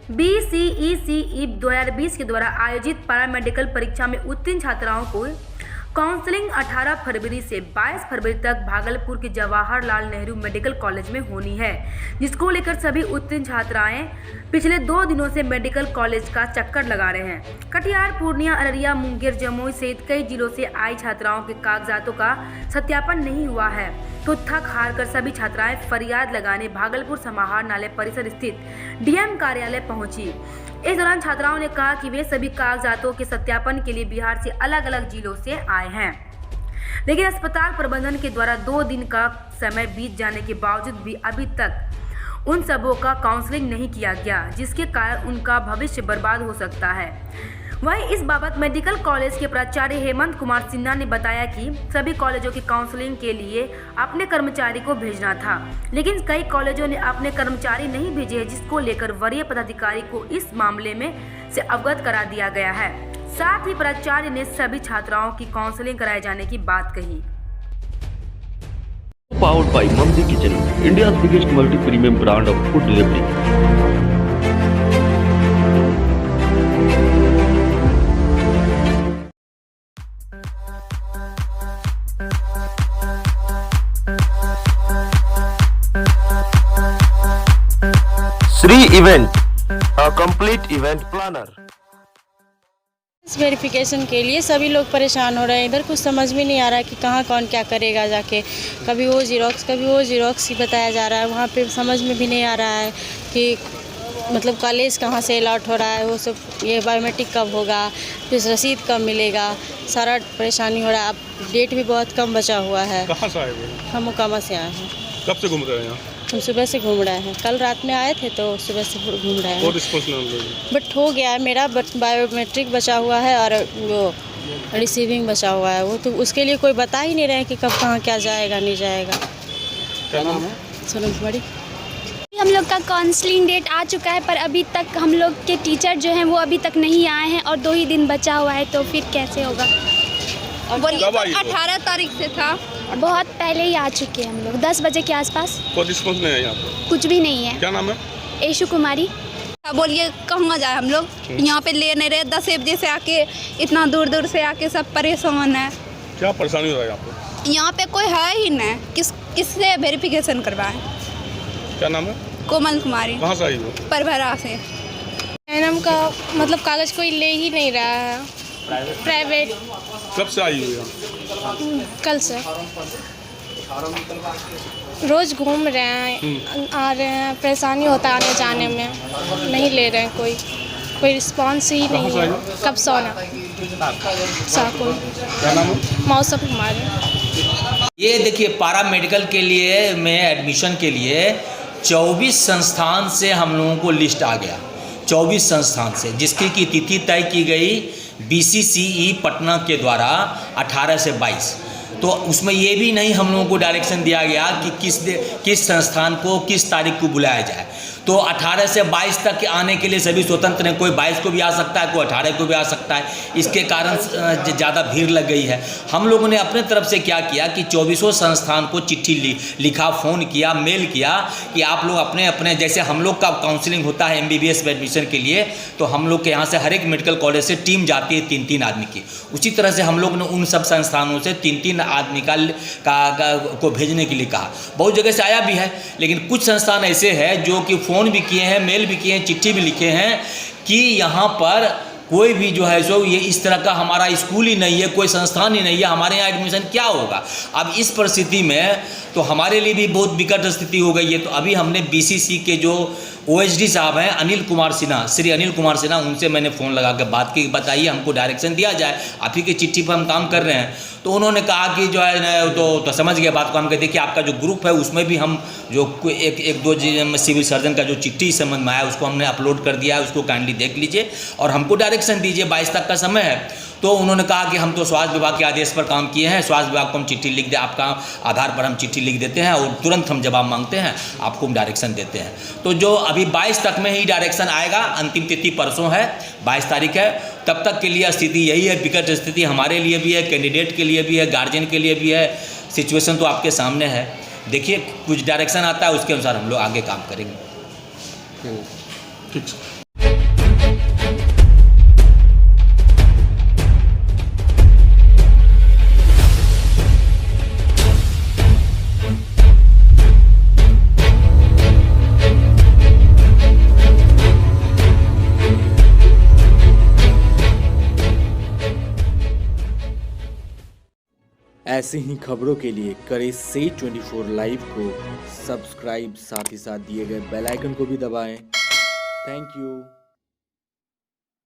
BCECE 2020 के द्वारा आयोजित पैरामेडिकल परीक्षा में उत्तीर्ण छात्राओं को काउंसलिंग 18 फरवरी से 22 फरवरी तक भागलपुर के जवाहरलाल नेहरू मेडिकल कॉलेज में होनी है, जिसको लेकर सभी उत्तीर्ण छात्राएं पिछले 2 दिनों से मेडिकल कॉलेज का चक्कर लगा रहे हैं। कटिहार, पूर्णिया, अररिया, मुंगेर, जमुई सहित कई जिलों से आई छात्राओं के कागजातों का सत्यापन नहीं हुआ है, तो थक हार कर सभी छात्राएं फरियाद लगाने भागलपुर समाहरणालय परिसर स्थित DM कार्यालय पहुंची। इस दौरान छात्राओं ने कहा कि वे सभी कागजातों के सत्यापन के लिए बिहार से अलग अलग जिलों से आए हैं, लेकिन अस्पताल प्रबंधन के द्वारा 2 दिन का समय बीत जाने के बावजूद भी अभी तक उन सबों का काउंसलिंग नहीं किया गया, जिसके कारण उनका भविष्य बर्बाद हो सकता है। वहीं इस बाबत मेडिकल कॉलेज के प्राचार्य हेमंत कुमार सिन्हा ने बताया कि सभी कॉलेजों की काउंसलिंग के लिए अपने कर्मचारी को भेजना था, लेकिन कई कॉलेजों ने अपने कर्मचारी नहीं भेजे, जिसको लेकर वरीय पदाधिकारी को इस मामले में से अवगत करा दिया गया है। साथ ही प्राचार्य ने सभी छात्राओं की काउंसलिंग कराए जाने की बात कही। Powered by Mamdi Kitchen, India's biggest multi-premium brand of food delivery. Sri Event, a complete event planner. Verification के लिए सभी लोग परेशान हो रहे हैं। इधर कुछ समझ में नहीं आ रहा है कि कहाँ कौन क्या करेगा जाके। कभी वो जीरोक्स ही बताया जा रहा है। वहाँ पे समझ में भी नहीं आ रहा है कि मतलब कॉलेज कहाँ से अलॉट हो रहा है, वो सब, ये बायोमेट्रिक कब होगा, फिर रसीद कब मिलेगा, सारा परेशानी हो रहा है। अब डेट भी बहुत कम बचा हुआ है। कहाँ से आए हुए? हम मोकामा से आए हैं। कब से घूम रहे हैं यहाँ? हम सुबह से घूम रहे हैं। कल रात में आए थे तो सुबह से घूम रहे हैं। बहुत रिस्पॉन्स नहीं मिल रही। बट हो गया है, मेरा बायोमेट्रिक बचा हुआ है और वो रिसीविंग बचा हुआ है। वो तो उसके लिए कोई बता ही नहीं रहे कि कब कहाँ क्या जाएगा नहीं जाएगा। क्या नाम है? सोनम कुमारी। हम लोग का काउंसलिंग डेट आ चुका है, पर अभी तक हम लोग के टीचर जो हैं वो अभी तक नहीं आए हैं और 2 ही दिन बचा हुआ है, तो फिर कैसे होगा। बोलिए, 18 तारीख से था। बहुत पहले ही आ चुके हैं हम लोग, 10 बजे के आसपास। कोई रिस्पॉन्स नहीं है यहाँ पे? कुछ भी नहीं है। क्या नाम है? ऐशु कुमारी। बोलिए कहाँ जाए हम लोग? यहाँ पे ले नहीं रहे। 10 बजे से आके इतना दूर से आके सब परेशान है। क्या परेशानी हो रहा है यहाँ पे? यहाँ पे कोई है ही नहीं। किससे वेरिफिकेशन करवाए? क्या नाम है? कोमल कुमारी। कहाँ से आई हो? परभरा से। एनएम का मतलब कागज कोई ले ही नहीं रहा है। प्राइवेट। कब से आई हो यहाँ? कल से रोज घूम रहे हैं, आ रहे हैं, परेशानी होता है आने जाने में। नहीं ले रहे हैं, कोई रिस्पांस ही नहीं है। कब सोना साकुल। क्या नाम है? मौसम कुमारी। ये देखिए, पैरा मेडिकल के लिए में एडमिशन के लिए 24 संस्थान से हम लोगों को लिस्ट आ गया। 24 संस्थान से, जिसकी की तिथि तय की गई BCCE पटना के द्वारा 18 से 22। तो उसमें ये भी नहीं हम लोगों को डायरेक्शन दिया गया कि किस संस्थान को किस तारीख को बुलाया जाए। तो 18 से 22 तक आने के लिए सभी स्वतंत्र हैं। कोई 22 को भी आ सकता है, कोई 18 को भी आ सकता है। इसके कारण ज़्यादा भीड़ लग गई है। हम लोगों ने अपने तरफ से क्या किया कि 24 संस्थान को चिट्ठी लिखा, फ़ोन किया, मेल किया कि आप लोग अपने अपने, जैसे हम लोग का काउंसलिंग होता है MBBS में एडमिशन के लिए, तो हम लोग के यहाँ से हर एक मेडिकल कॉलेज से टीम जाती है 3-3 आदमी की। उसी तरह से हम लोग ने उन सब संस्थानों से 3-3 आदमी को भेजने के लिए कहा। बहुत जगह से आया भी है, लेकिन कुछ संस्थान ऐसे हैं जो कि फ़ोन भी किए हैं, मेल भी किए हैं, चिट्ठी भी लिखे हैं कि यहाँ पर कोई भी जो है सो ये इस तरह का हमारा स्कूल ही नहीं है, कोई संस्थान ही नहीं है, हमारे यहाँ एडमिशन क्या होगा। अब इस परिस्थिति में तो हमारे लिए भी बहुत विकट स्थिति हो गई है। तो अभी हमने BCC के जो OHD साहब हैं अनिल कुमार सिन्हा, श्री अनिल कुमार सिन्हा, उनसे मैंने फ़ोन लगा कर बात की, बताइए हमको डायरेक्शन दिया जाए, आप ही की चिट्ठी पर हम काम कर रहे हैं। तो उन्होंने कहा कि जो है तो समझ गया बात को। हम कहते कि आपका जो ग्रुप है उसमें भी हम जो एक दो सिविल सर्जन का जो चिट्ठी समझ में आया उसको हमने अपलोड कर दिया है, उसको काइंडली देख लीजिए और हमको डायरेक्शन दीजिए। 22 तक का समय है। तो उन्होंने कहा कि हम तो स्वास्थ्य विभाग के आदेश पर काम किए हैं, स्वास्थ्य विभाग को हम चिट्ठी लिख दे, आपका आधार पर हम चिट्ठी लिख देते हैं और तुरंत हम जवाब मांगते हैं, आपको हम डायरेक्शन देते हैं। तो जो अभी 22 तक में ही डायरेक्शन आएगा, अंतिम तिथि परसों है, 22 तारीख है। तब तक के लिए स्थिति यही है, विकट स्थिति हमारे लिए भी है, कैंडिडेट के लिए भी है, गार्जियन के लिए भी है। सिचुएशन तो आपके सामने है। देखिए, कुछ डायरेक्शन आता है उसके अनुसार हम लोग आगे काम करेंगे। ठीक। ऐसे ही खबरों के लिए करें से 24 लाइव को सब्सक्राइब, साथ ही साथ दिए गए बेल आइकन को भी दबाएं। Thank you.